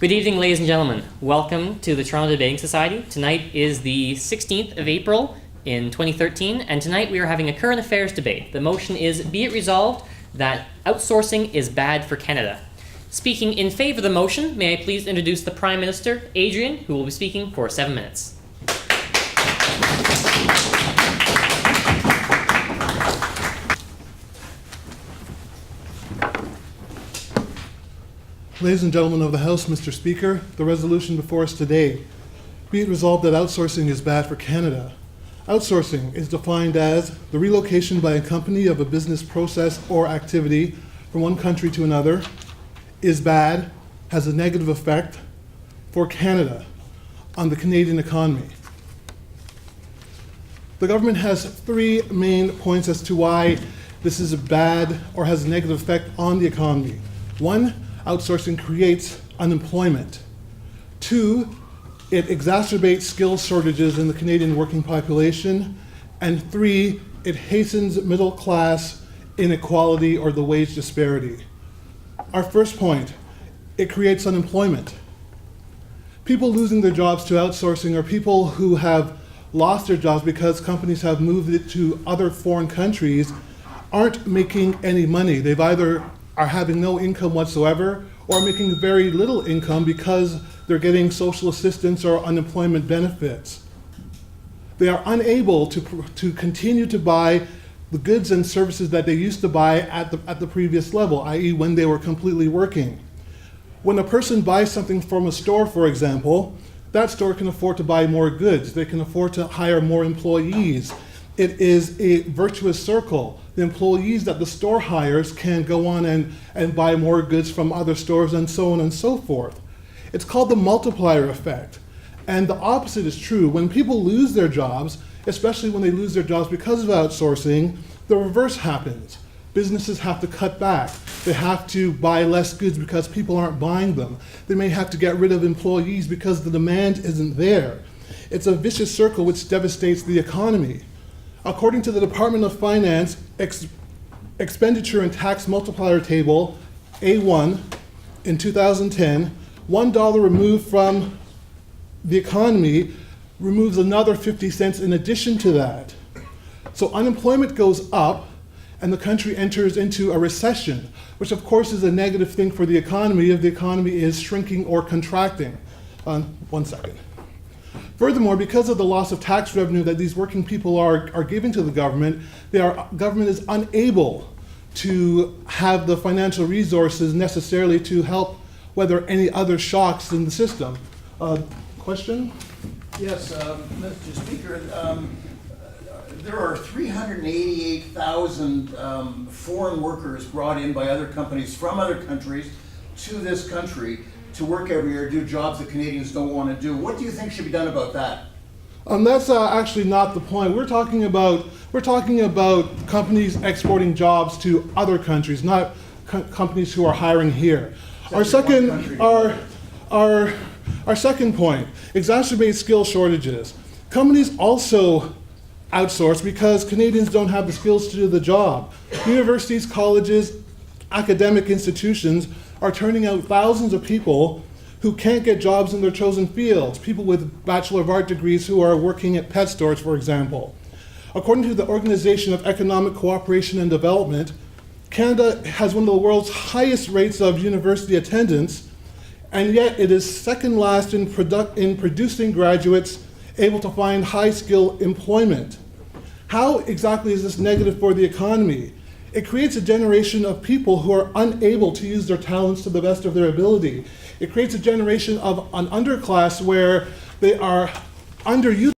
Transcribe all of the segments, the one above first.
Good evening, ladies and gentlemen. Welcome to the Toronto Debating Society. Tonight is the 16th of April in 2013, and tonight we are having a current affairs debate. The motion is, be it resolved that outsourcing is bad for Canada. Speaking in favor of the motion, may I please introduce the Prime Minister, Adrian, who will be speaking for 7 minutes. Ladies and gentlemen of the House, Mr. Speaker, the resolution before us today. Be it resolved that outsourcing is bad for Canada. Outsourcing is defined as the relocation by a company of a business process or activity from one country to another, is bad, has a negative effect for Canada on the Canadian economy. The government has three main points as to why this is a bad or has a negative effect on the economy. One, outsourcing creates unemployment. Two, it exacerbates skills shortages in the Canadian working population. And three, it hastens middle class inequality or the wage disparity. Our first point, it creates unemployment. People losing their jobs to outsourcing are people who have lost their jobs because companies have moved it to other foreign countries, aren't making any money. They've either are having no income whatsoever or making very little income because they're getting social assistance or unemployment benefits. They are unable to continue to buy the goods and services that they used to buy at the previous level, i.e. when they were completely working. When a person buys something from a store, for example, that store can afford to buy more goods. They can afford to hire more employees. It is a virtuous circle. The employees that the store hires can go on and buy more goods from other stores and so on and so forth. It's called the multiplier effect. And the opposite is true. When people lose their jobs, especially when they lose their jobs because of outsourcing, the reverse happens. Businesses have to cut back. They have to buy less goods because people aren't buying them. They may have to get rid of employees because the demand isn't there. It's a vicious circle which devastates the economy. According to the Department of Finance expenditure and tax multiplier table, A1, in 2010, $1 removed from the economy removes another 50 cents in addition to that. So unemployment goes up and the country enters into a recession, which of course is a negative thing for the economy if the economy is shrinking or contracting. One second. Furthermore, because of the loss of tax revenue that these working people are giving to the government, government is unable to have the financial resources necessarily to help weather any other shocks in the system. Question? Yes, Mr. Speaker, there are 388,000 foreign workers brought in by other companies from other countries to this country to work every year, do jobs that Canadians don't want to do. What do you think should be done about that? That's actually not the point. We're talking about companies exporting jobs to other countries, not companies who are hiring here. Our second point, exacerbate skill shortages. Companies also outsource because Canadians don't have the skills to do the job. Universities, colleges, academic institutions are turning out thousands of people who can't get jobs in their chosen fields, people with Bachelor of Art degrees who are working at pet stores, for example. According to the Organization of Economic Cooperation and Development, Canada has one of the world's highest rates of university attendance, and yet it is second last in producing graduates able to find high-skill employment. How exactly is this negative for the economy? It creates a generation of people who are unable to use their talents to the best of their ability. It creates a generation of an underclass where they are underutilized.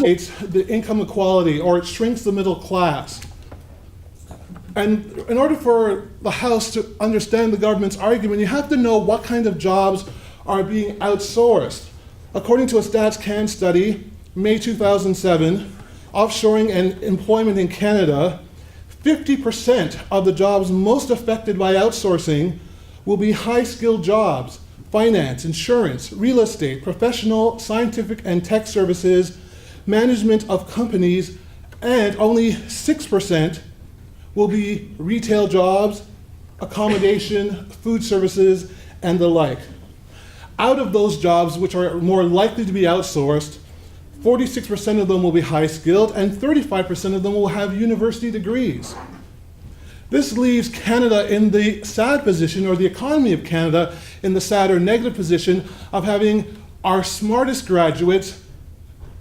The income equality, or it shrinks the middle class. And in order for the House to understand the government's argument, you have to know what kind of jobs are being outsourced. According to a StatsCan study, May 2007, offshoring and employment in Canada, 50% of the jobs most affected by outsourcing will be high-skilled jobs: finance, insurance, real estate, professional, scientific and tech services, management of companies, and only 6% will be retail jobs, accommodation, food services, and the like. Out of those jobs which are more likely to be outsourced, 46% of them will be high-skilled, and 35% of them will have university degrees. This leaves Canada in the sad position, or the economy of Canada in the sad or negative position of having our smartest graduates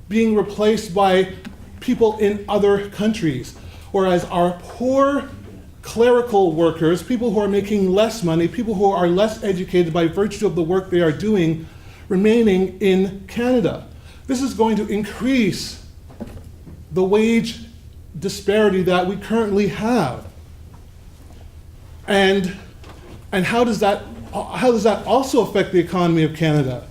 being replaced by people in other countries, whereas our poor clerical workers, people who are making less money, people who are less educated by virtue of the work they are doing, remaining in Canada. This is going to increase the wage disparity that we currently have. And how does that also affect the economy of Canada?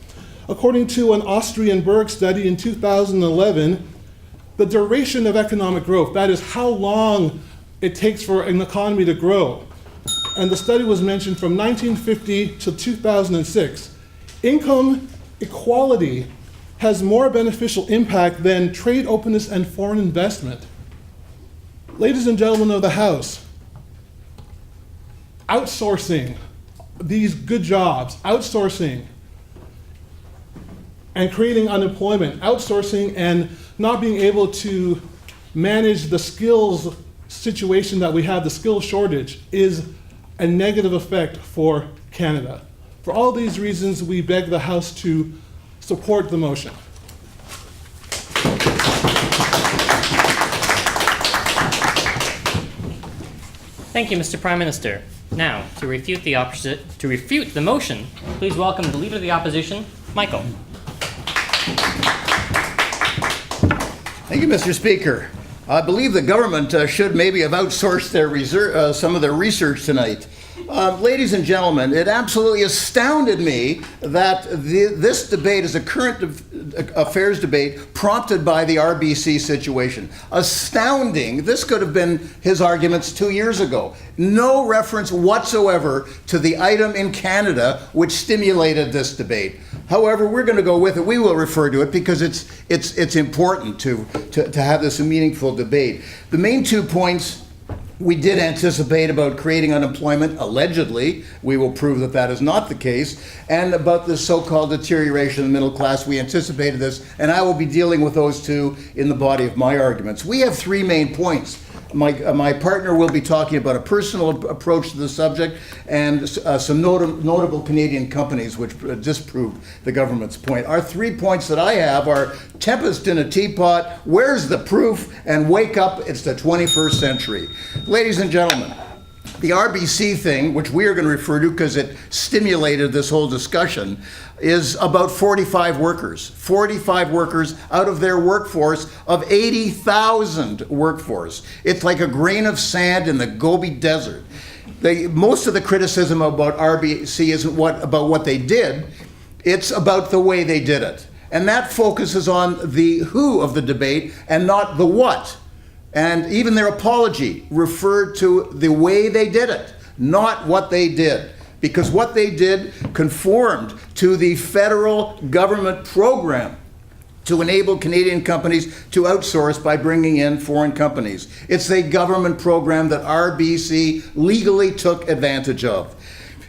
According to an Austrian Berg study in 2011, the duration of economic growth, that is how long it takes for an economy to grow, and the study was mentioned from 1950 to 2006, income equality has more beneficial impact than trade openness and foreign investment. Ladies and gentlemen of the House, outsourcing these good jobs, outsourcing and creating unemployment, outsourcing and not being able to manage the skills situation that we have, the skills shortage, is a negative effect for Canada. For all these reasons, we beg the House to support the motion. Thank you, Mr. Prime Minister. Now, to refute the motion, please welcome the Leader of the Opposition, Michael. Thank you, Mr. Speaker. I believe the government should maybe have outsourced their some of their research tonight. Ladies and gentlemen, it absolutely astounded me that this debate is a current affairs debate prompted by the RBC situation. Astounding. This could have been his arguments 2 years ago. No reference whatsoever to the item in Canada which stimulated this debate. However, we're going to go with it. We will refer to it because it's important to have this a meaningful debate. The main 2 points we did anticipate about creating unemployment, allegedly. We will prove that that is not the case. And about the so-called deterioration of the middle class, we anticipated this, and I will be dealing with those two in the body of my arguments. We have 3 main points. My partner will be talking about a personal approach to the subject and some notable Canadian companies which disproved the government's point. Our 3 points that I have are tempest in a teapot, where's the proof, and wake up, it's the 21st century. Ladies and gentlemen, the RBC thing, which we are going to refer to because it stimulated this whole discussion, is about 45 workers. 45 workers out of their workforce of 80,000 workforce. It's like a grain of sand in the Gobi Desert. Most of the criticism about RBC isn't about what they did, it's about the way they did it. And that focuses on the who of the debate and not the what. And even their apology referred to the way they did it, not what they did. Because what they did conformed to the federal government program to enable Canadian companies to outsource by bringing in foreign companies. It's a government program that RBC legally took advantage of.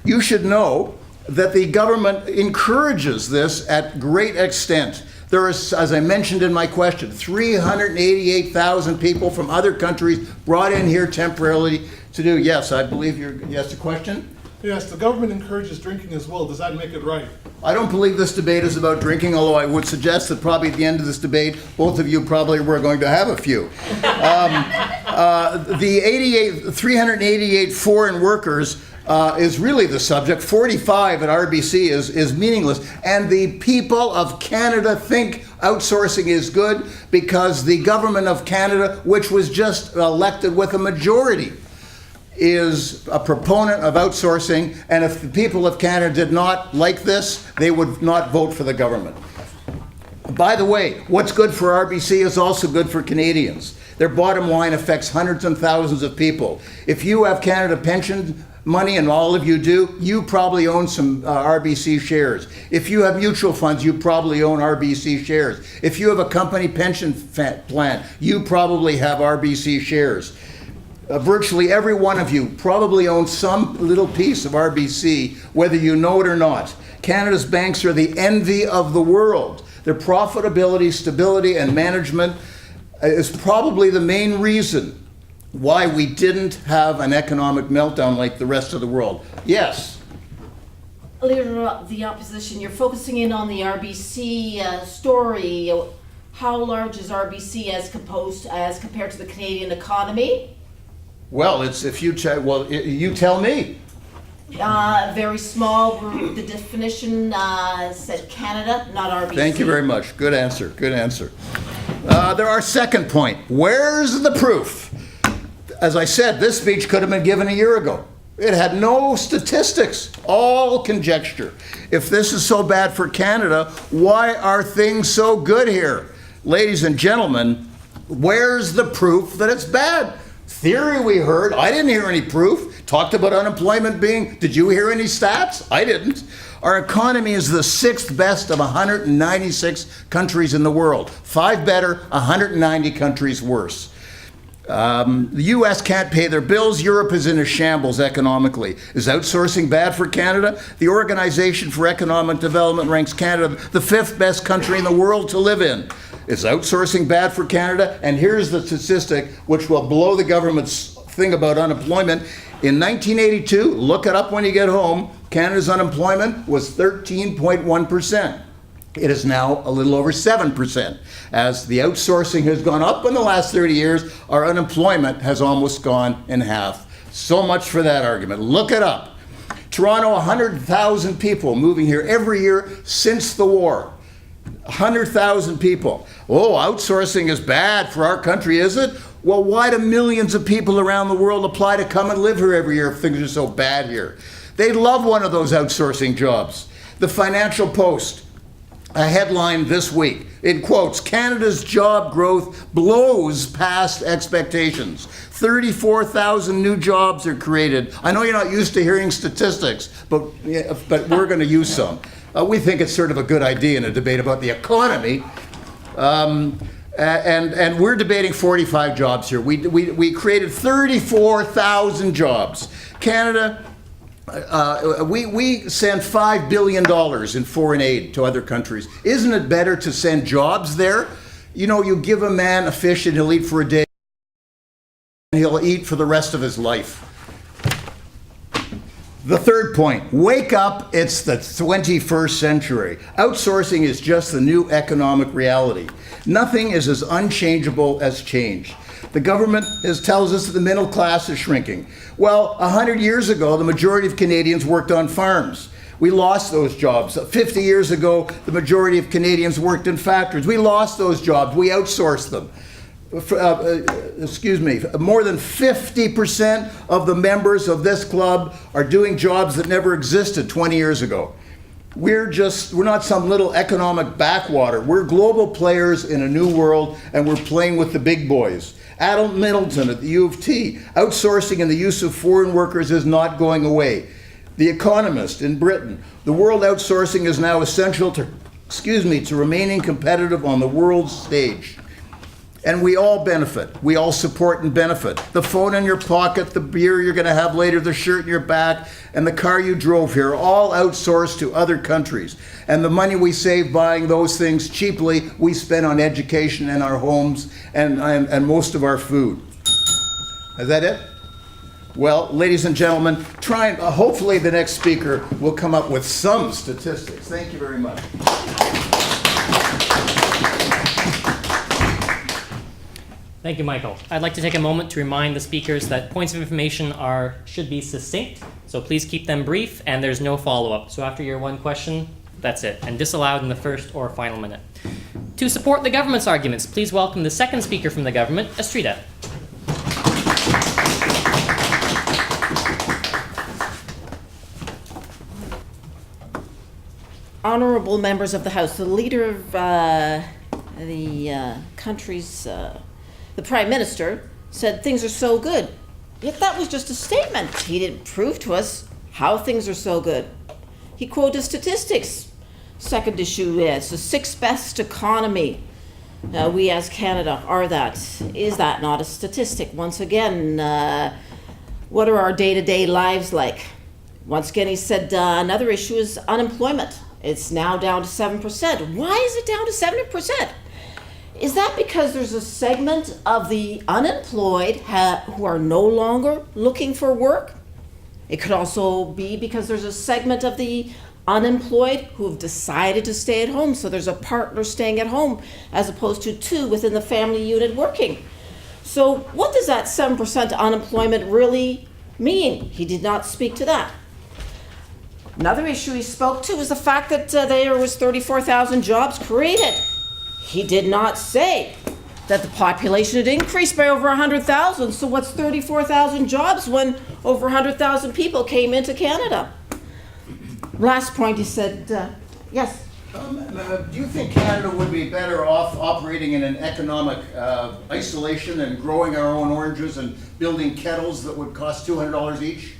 You should know that the government encourages this at great extent. There is, as I mentioned in my question, 388,000 people from other countries brought in here temporarily to do, yes, I believe you asked a question? Yes, the government encourages drinking as well. Does that make it right? I don't believe this debate is about drinking, although I would suggest that probably at the end of this debate, both of you probably were going to have a few. The 388 foreign workers is really the subject. 45 at RBC is meaningless. And the people of Canada think outsourcing is good because the government of Canada, which was just elected with a majority, is a proponent of outsourcing, and if the people of Canada did not like this, they would not vote for the government. By the way, what's good for RBC is also good for Canadians. Their bottom line affects hundreds and thousands of people. If you have Canada pension money, and all of you do, you probably own some RBC shares. If you have mutual funds, you probably own RBC shares. If you have a company pension plan, you probably have RBC shares. Virtually every one of you probably owns some little piece of RBC, whether you know it or not. Canada's banks are the envy of the world. Their profitability, stability, and management is probably the main reason why we didn't have an economic meltdown like the rest of the world. Yes? Leader of the opposition, you're focusing in on the RBC story. How large is RBC as compared to the Canadian economy? Well, you tell me. Very small. The definition said Canada, not RBC. Thank you very much. Good answer. Good answer. Our second point. Where's the proof? As I said, this speech could have been given a year ago. It had no statistics, all conjecture. If this is so bad for Canada, why are things so good here? Ladies and gentlemen, where's the proof that it's bad? Theory we heard. I didn't hear any proof. Talked about unemployment being, did you hear any stats? I didn't. Our economy is the 6th best of 196 countries in the world. 5 better, 190 countries worse. The U.S. can't pay their bills. Europe is in a shambles economically. Is outsourcing bad for Canada? The Organization for Economic Development ranks Canada the 5th best country in the world to live in. Is outsourcing bad for Canada? And here's the statistic which will blow the government's thing about unemployment. In 1982, look it up when you get home, Canada's unemployment was 13.1%. It is now a little over 7%. As the outsourcing has gone up in the last 30 years, our unemployment has almost gone in half. So much for that argument. Look it up. Toronto, 100,000 people moving here every year since the war. 100,000 people. Oh, outsourcing is bad for our country, is it? Well, why do millions of people around the world apply to come and live here every year if things are so bad here? They'd love one of those outsourcing jobs. The Financial Post, a headline this week, in quotes, Canada's job growth blows past expectations. 34,000 new jobs are created. I know you're not used to hearing statistics, but we're going to use some. We think it's sort of a good idea in a debate about the economy. And we're debating 45 jobs here. We created 34,000 jobs. Canada, we send $5 billion in foreign aid to other countries. Isn't it better to send jobs there? You know, you give a man a fish and he'll eat for a day, and he'll eat for the rest of his life. The third point, wake up, it's the 21st century. Outsourcing is just the new economic reality. Nothing is as unchangeable as change. The government tells us that the middle class is shrinking. Well, 100 years ago, the majority of Canadians worked on farms. We lost those jobs. 50 years ago, the majority of Canadians worked in factories. We lost those jobs. We outsourced them. More than 50% of the members of this club are doing jobs that never existed 20 years ago. We're not some little economic backwater. We're global players in a new world, and we're playing with the big boys. Adam Middleton at the U of T, outsourcing and the use of foreign workers is not going away. The Economist in Britain, the world outsourcing is now essential to remaining competitive on the world stage. And we all benefit. We all support and benefit. The phone in your pocket, the beer you're going to have later, the shirt in your back, and the car you drove here, all outsourced to other countries. And the money we save buying those things cheaply, we spend on education and our homes and most of our food. Is that it? Well, ladies and gentlemen, hopefully the next speaker will come up with some statistics. Thank you very much. Thank you, Michael. I'd like to take a moment to remind the speakers that points of information should be succinct, so please keep them brief, and there's no follow-up. So after your one question, that's it, and disallowed in the first or final minute. To support the government's arguments, please welcome the second speaker from the government, Astrida. Honorable members of the House, the leader of the country's, the Prime Minister, said things are so good. Yet that was just a statement. He didn't prove to us how things are so good. He quoted statistics. Second issue is the sixth best economy. We as Canada are that. Is that not a statistic? Once again, what are our day-to-day lives like? Once again, he said another issue is unemployment. It's now down to 7%. Why is it down to 7%? Is that because there's a segment of the unemployed who are no longer looking for work? It could also be because there's a segment of the unemployed who have decided to stay at home. So there's a partner staying at home as opposed to two within the family unit working. So what does that 7% unemployment really mean? He did not speak to that. Another issue he spoke to was the fact that there was 34,000 jobs created. He did not say that the population had increased by over 100,000. So what's 34,000 jobs when over 100,000 people came into Canada? Last point, he said, yes. Do you think Canada would be better off operating in an economic isolation and growing our own oranges and building kettles that would cost $200 each?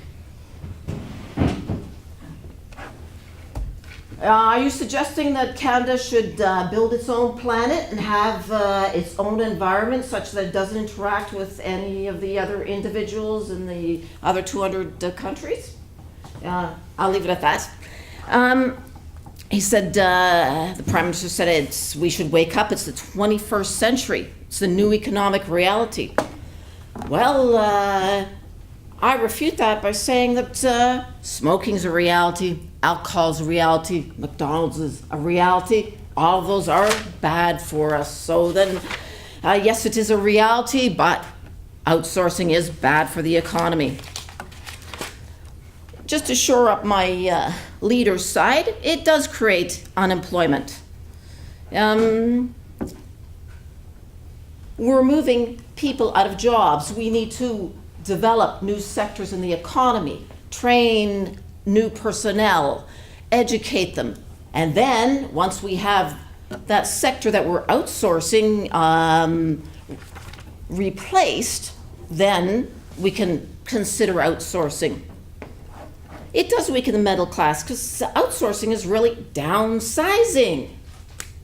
Are you suggesting that Canada should build its own planet and have its own environment such that it doesn't interact with any of the other individuals in the other 200 countries? I'll leave it at that. He said, the Prime Minister said we should wake up. It's the 21st century. It's the new economic reality. Well, I refute that by saying that smoking's a reality, alcohol's a reality, McDonald's is a reality. All of those are bad for us. So then, yes, it is a reality, but outsourcing is bad for the economy. Just to shore up my leader's side, it does create unemployment. We're moving people out of jobs. We need to develop new sectors in the economy, train new personnel, educate them. And then, once we have that sector that we're outsourcing replaced, then we can consider outsourcing. It does weaken the middle class because outsourcing is really downsizing.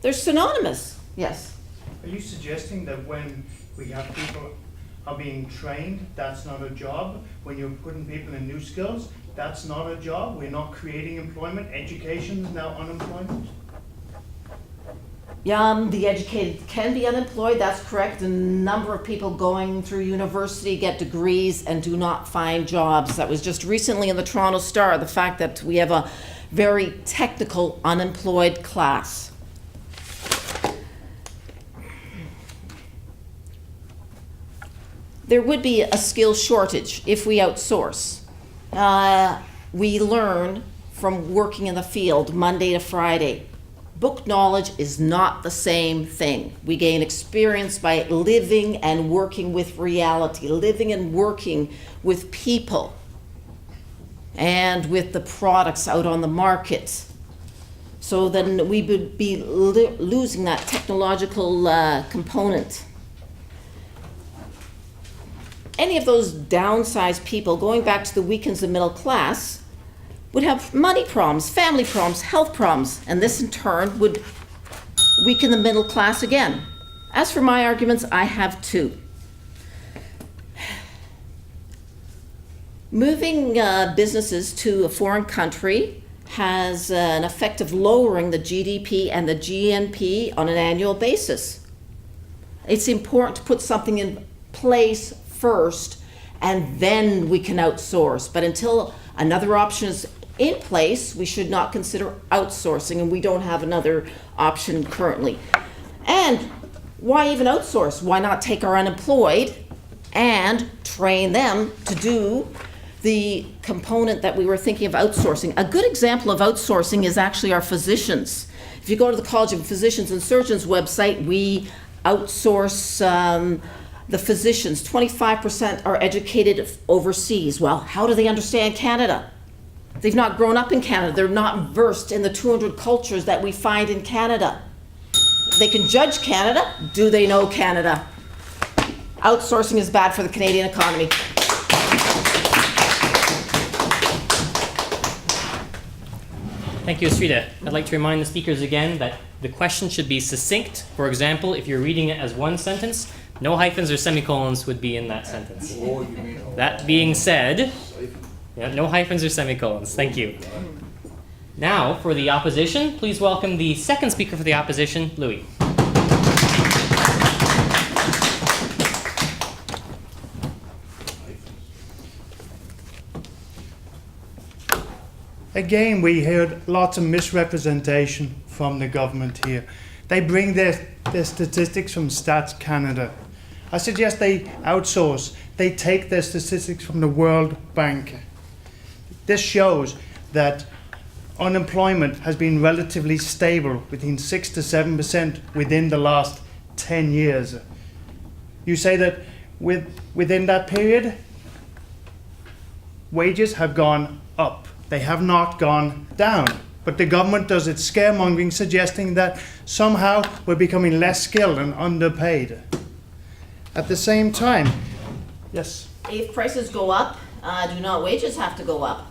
They're synonymous. Yes. Are you suggesting that when we have people are being trained, that's not a job? When you're putting people in new skills, that's not a job? We're not creating employment? Education is now unemployment? The educated can be unemployed, that's correct. A number of people going through university get degrees and do not find jobs. That was just recently in the Toronto Star, the fact that we have a very technical unemployed class. There would be a skill shortage if we outsource. We learn from working in the field Monday to Friday. Book knowledge is not the same thing. We gain experience by living and working with reality, living and working with people and with the products out on the market. So then we would be losing that technological component. Any of those downsized people, going back to the weakens the middle class, would have money problems, family problems, health problems, and this in turn would weaken the middle class again. As for my arguments, I have two. Moving businesses to a foreign country has an effect of lowering the GDP and the GNP on an annual basis. It's important to put something in place first, and then we can outsource. But until another option is in place, we should not consider outsourcing, and we don't have another option currently. And why even outsource? Why not take our unemployed and train them to do the component that we were thinking of outsourcing? A good example of outsourcing is actually our physicians. If you go to the College of Physicians and Surgeons website, we outsource the physicians. 25% are educated overseas. Well, how do they understand Canada? They've not grown up in Canada. They're not versed in the 200 cultures that we find in Canada. They can judge Canada. Do they know Canada? Outsourcing is bad for the Canadian economy. Thank you, Astrida. I'd like to remind the speakers again that the question should be succinct. For example, if you're reading it as one sentence, no hyphens or semicolons would be in that sentence. That being said, yeah, no hyphens or semicolons. Thank you. Now, for the opposition, please welcome the second speaker for the opposition, Louis. Again, we heard lots of misrepresentation from the government here. They bring their statistics from Stats Canada. I suggest they outsource. They take their statistics from the World Bank. This shows that unemployment has been relatively stable between 6 to 7% within the last 10 years. You say that within that period, wages have gone up. They have not gone down. But the government does its scaremongering, suggesting that somehow we're becoming less skilled and underpaid. At the same time, yes, If prices go up, do not wages have to go up?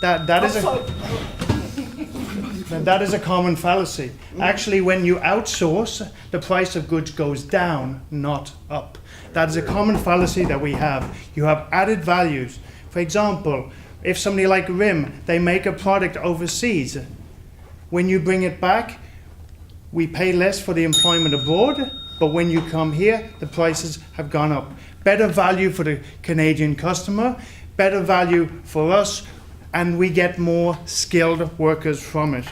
that is a common fallacy. Actually, when you outsource, the price of goods goes down, not up. That is a common fallacy that we have. You have added values. For example, if somebody like RIM, they make a product overseas, when you bring it back, we pay less for the employment abroad, but when you come here, the prices have gone up. Better value for the Canadian customer, better value for us, and we get more skilled workers from it.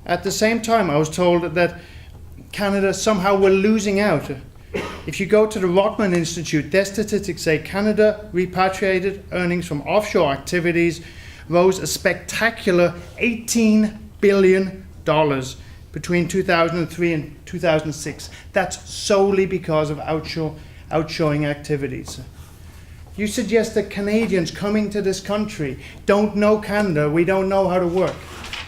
At the same time, I was told that Canada somehow we're losing out. If you go to the Rotman Institute, their statistics say Canada repatriated earnings from offshore activities rose a spectacular $18 billion between 2003 and 2006. That's solely because of outshoring activities. You suggest that Canadians coming to this country don't know Canada, we don't know how to work.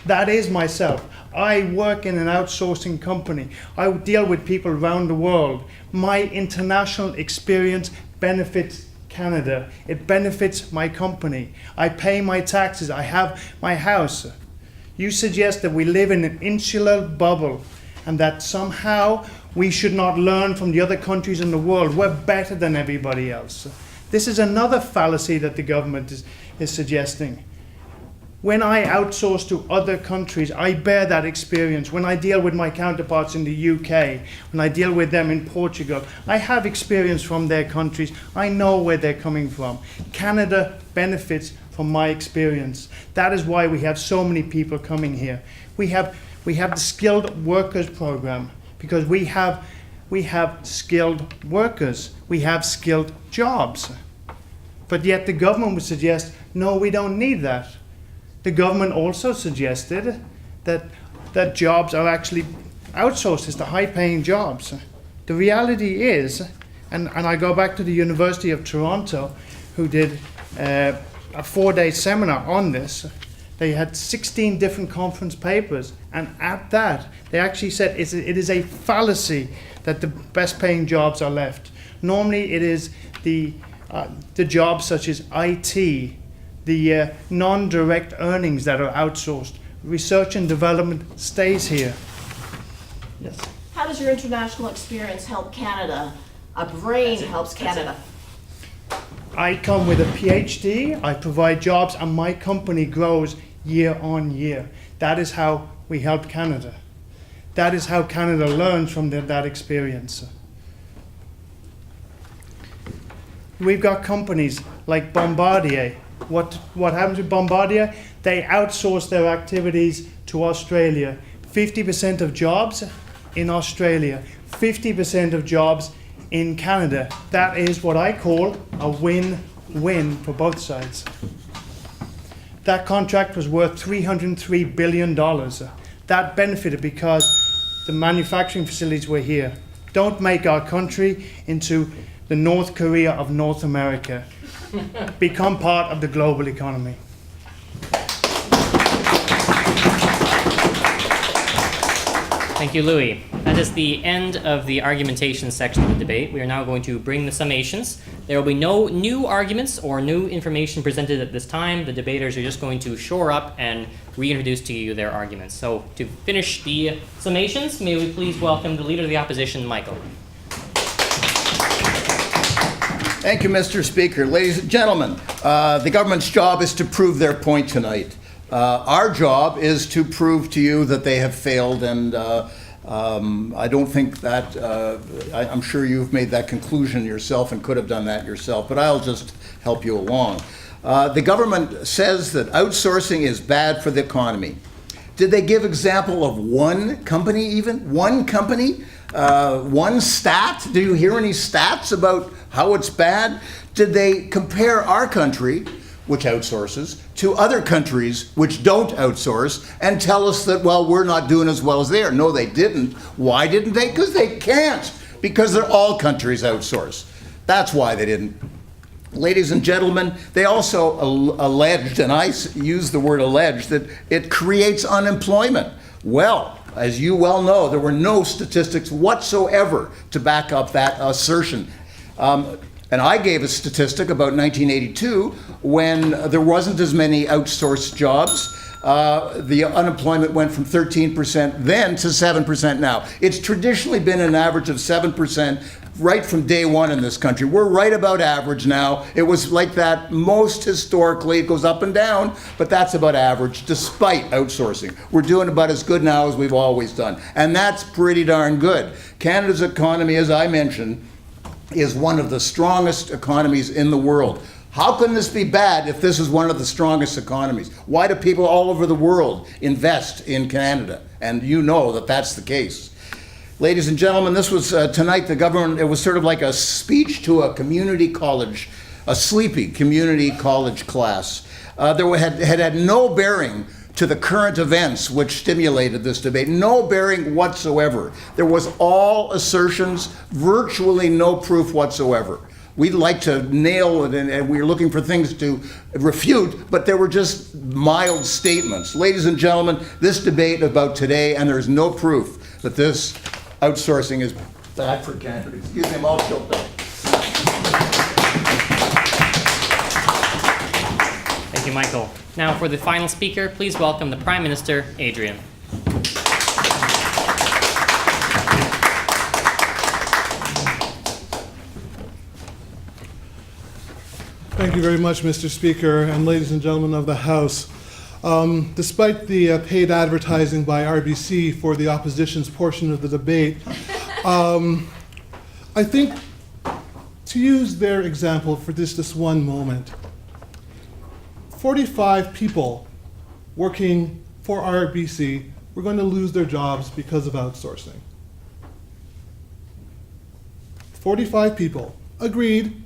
That is myself. I work in an outsourcing company. I deal with people around the world. My international experience benefits Canada. It benefits my company. I pay my taxes. I have my house. You suggest that we live in an insular bubble and that somehow we should not learn from the other countries in the world. We're better than everybody else. This is another fallacy that the government is suggesting. When I outsource to other countries, I bear that experience. When I deal with my counterparts in the UK, when I deal with them in Portugal, I have experience from their countries. I know where they're coming from. Canada benefits from my experience. That is why we have so many people coming here. We have the skilled workers program because we have skilled workers. We have skilled jobs. But yet the government would suggest, no, we don't need that. The government also suggested that jobs are actually outsourced as the high-paying jobs. The reality is, and I go back to the University of Toronto, who did a 4-day seminar on this. They had 16 different conference papers, and at that, they actually said it is a fallacy that the best-paying jobs are left. Normally, it is the jobs such as IT, the non-direct earnings that are outsourced. Research and development stays here. Yes. How does your international experience help Canada? A brain helps Canada. I come with a PhD, I provide jobs, and my company grows year on year. That is how we help Canada. That is how Canada learns from that experience. We've got companies like Bombardier. What happens with Bombardier? They outsource their activities to Australia. 50% of jobs in Australia, 50% of jobs in Canada. That is what I call a win-win for both sides. That contract was worth $303 billion. That benefited because the manufacturing facilities were here. Don't make our country into the North Korea of North America. become part of the global economy. Thank you, Louis. That is the end of the argumentation section of the debate. We are now going to bring the summations. There will be no new arguments or new information presented at this time. The debaters are just going to shore up and reintroduce to you their arguments. So to finish the summations, may we please welcome the Leader of the Opposition, Michael. Thank you, Mr. Speaker. Ladies and gentlemen, the government's job is to prove their point tonight. Our job is to prove to you that they have failed, and I don't think that, I'm sure you've made that conclusion yourself and could have done that yourself, but I'll just help you along. The government says that outsourcing is bad for the economy. Did they give example of one company even? One company? One stat? Do you hear any stats about how it's bad? Did they compare our country, which outsources, to other countries which don't outsource and tell us that, well, we're not doing as well as they are? No, they didn't. Why didn't they? Because they can't. Because they're all countries outsource. That's why they didn't. Ladies and gentlemen, they also alleged, and I use the word alleged, that it creates unemployment. Well, as you well know, there were no statistics whatsoever to back up that assertion. And I gave a statistic about 1982 when there wasn't as many outsourced jobs. The unemployment went from 13% then to 7% now. It's traditionally been an average of 7% right from day one in this country. We're right about average now. It was like that most historically. It goes up and down, but that's about average despite outsourcing. We're doing about as good now as we've always done. And that's pretty darn good. Canada's economy, as I mentioned, is one of the strongest economies in the world. How can this be bad if this is one of the strongest economies? Why do people all over the world invest in Canada? And you know that that's the case. Ladies and gentlemen, this was tonight the government, it was sort of like a speech to a community college, a sleepy community college class. There had no bearing to the current events which stimulated this debate, no bearing whatsoever. There was all assertions, virtually no proof whatsoever. We'd like to nail it, and we were looking for things to refute, but there were just mild statements. Ladies and gentlemen, this debate about today, and there's no proof that this outsourcing is bad for Canada. Excuse me, I'm all choked up. Thank you, Michael. Now for the final speaker, please welcome the Prime Minister, Adrian. Thank you very much, Mr. Speaker, and ladies and gentlemen of the House. Despite the paid advertising by RBC for the opposition's portion of the debate, I think to use their example for this one moment, 45 people working for RBC were going to lose their jobs because of outsourcing. 45 people. Agreed.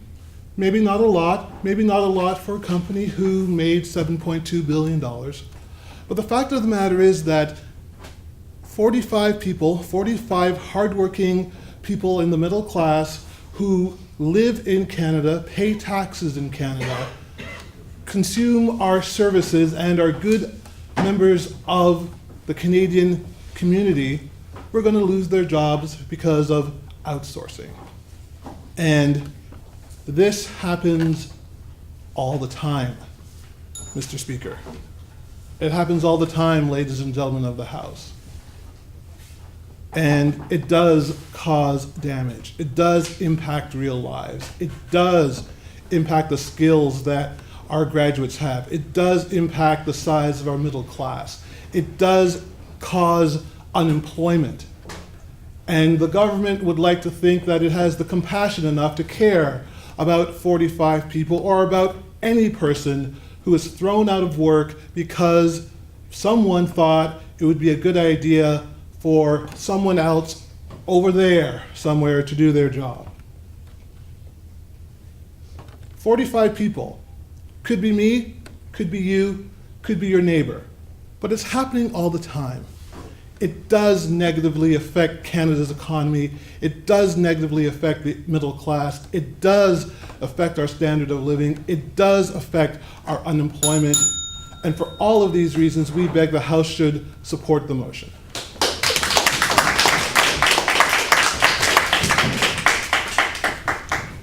Maybe not a lot for a company who made $7.2 billion. But the fact of the matter is that 45 people, 45 hardworking people in the middle class who live in Canada, pay taxes in Canada, consume our services and are good members of the Canadian community, we're going to lose their jobs because of outsourcing. And this happens all the time, Mr. Speaker. It happens all the time, ladies and gentlemen of the House. And it does cause damage. It does impact real lives. It does impact the skills that our graduates have. It does impact the size of our middle class. It does cause unemployment. And the government would like to think that it has the compassion enough to care about 45 people or about any person who is thrown out of work because someone thought it would be a good idea for someone else over there somewhere to do their job. 45 people. Could be me, could be you, could be your neighbor. But it's happening all the time. it does negatively affect Canada's economy. It does negatively affect the middle class. It does affect our standard of living. It does affect our unemployment. And for all of these reasons, we beg the House should support the motion.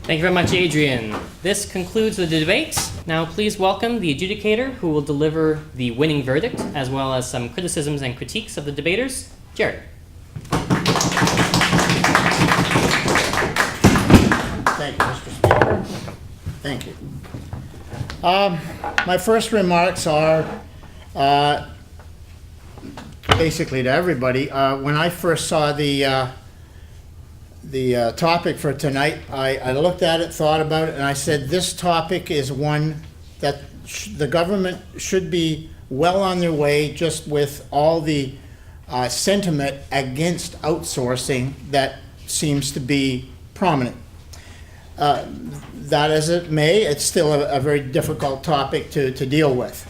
Thank you very much, Adrian. This concludes the debate. Now please welcome the adjudicator who will deliver the winning verdict, as well as some criticisms and critiques of the debaters, Gerry. Thank you, Mr. Speaker. Thank you. My first remarks are basically to everybody. When I first saw the topic for tonight, I looked at it, thought about it, and I said this topic is one that the government should be well on their way, just with all the sentiment against outsourcing that seems to be prominent. That as it may, it's still a very difficult topic to deal with.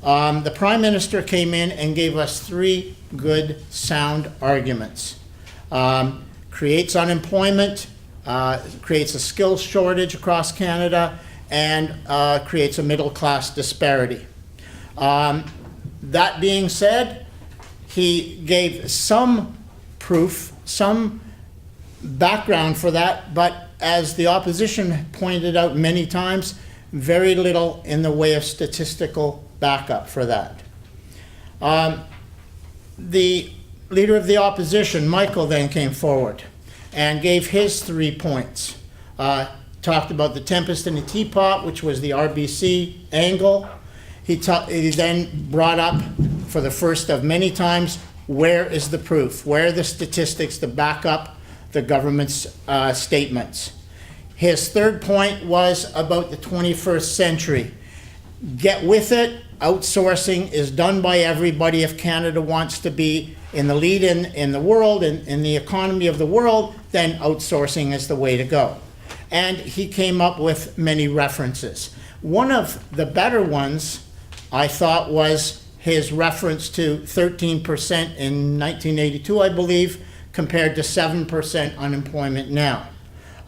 The Prime Minister came in and gave us 3 good, sound arguments. Creates unemployment, creates a skills shortage across Canada, and creates a middle-class disparity. That being said, he gave some proof, some background for that, but as the opposition pointed out many times, very little in the way of statistical backup for that. The Leader of the Opposition, Michael, then came forward and gave his 3 points. Talked about the tempest in the teapot, which was the RBC angle. He then brought up, for the first of many times, where is the proof? Where are the statistics to back up the government's statements? His 3rd point was about the 21st century. Get with it. Outsourcing is done by everybody. If Canada wants to be in the lead in the world, in the economy of the world, then outsourcing is the way to go. And he came up with many references. One of the better ones, I thought, was his reference to 13% in 1982, I believe, compared to 7% unemployment now.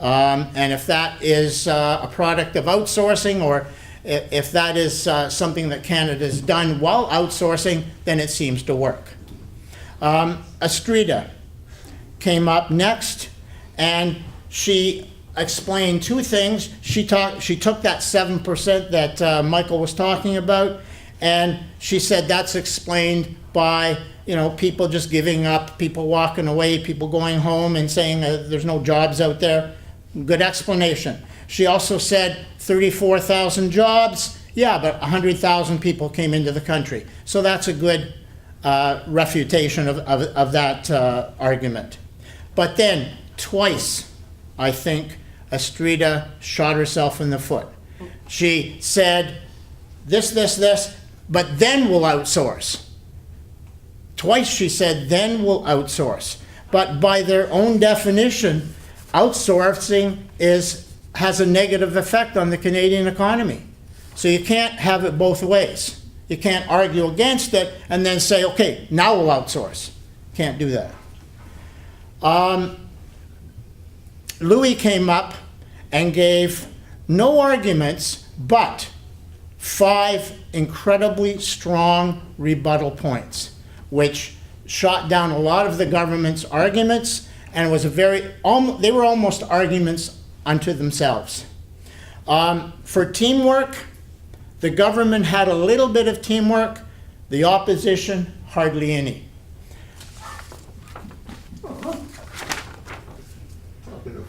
And if that is a product of outsourcing, or if that is something that Canada's done while outsourcing, then it seems to work. Astrida came up next, and she explained 2 things. She took that 7% that Michael was talking about, and she said that's explained by people just giving up, people walking away, people going home and saying there's no jobs out there. Good explanation. She also said 34,000 jobs. Yeah, but 100,000 people came into the country. So that's a good refutation of that argument. But then, twice, I think, Astrida shot herself in the foot. She said, this, but then we'll outsource. Twice she said, then we'll outsource. But by their own definition, outsourcing has a negative effect on the Canadian economy. So you can't have it both ways. You can't argue against it and then say, okay, now we'll outsource. Can't do that. Louis came up and gave no arguments, but 5 incredibly strong rebuttal points, which shot down a lot of the government's arguments, and was they were almost arguments unto themselves. For teamwork, the government had a little bit of teamwork, the opposition hardly any.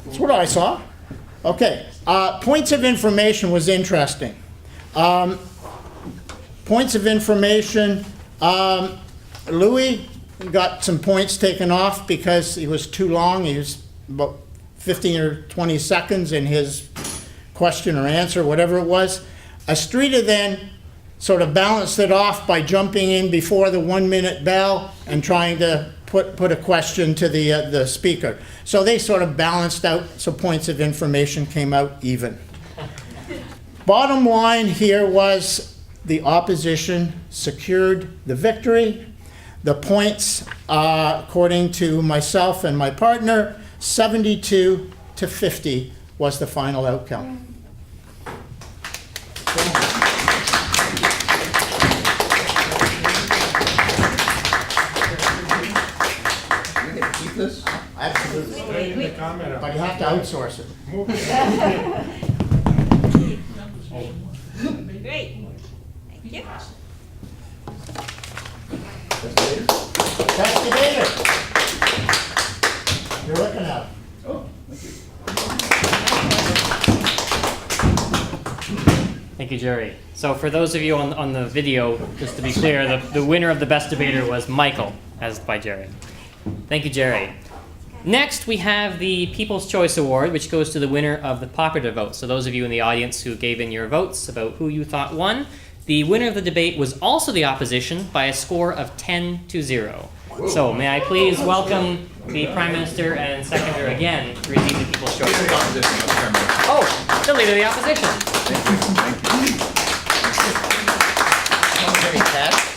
That's what I saw. Okay, points of information was interesting. Points of information, Louis got some points taken off because he was too long. He was about 15 or 20 seconds in his question or answer, whatever it was. Astrida then sort of balanced it off by jumping in before the 1-minute bell and trying to put a question to the speaker. So they sort of balanced out, so points of information came out even. Bottom line here was the opposition secured the victory. The points, according to myself and my partner, 72 to 50 was the final outcome. We get to keep this? Absolutely. But you have to outsource it. Great. Thank you. Best debater. You're looking at it. Thank you, Gerry. So for those of you on the video, just to be clear, the winner of the best debater was Michael, as by Gerry. Thank you, Gerry. Next, we have the People's Choice Award, which goes to the winner of the popular vote. So those of you in the audience who gave in your votes about who you thought won, the winner of the debate was also the opposition by a score of 10 to 0. So may I please welcome the Prime Minister and Seconder again to receive the People's Choice Award. Oh, the Leader of the Opposition. Thank you.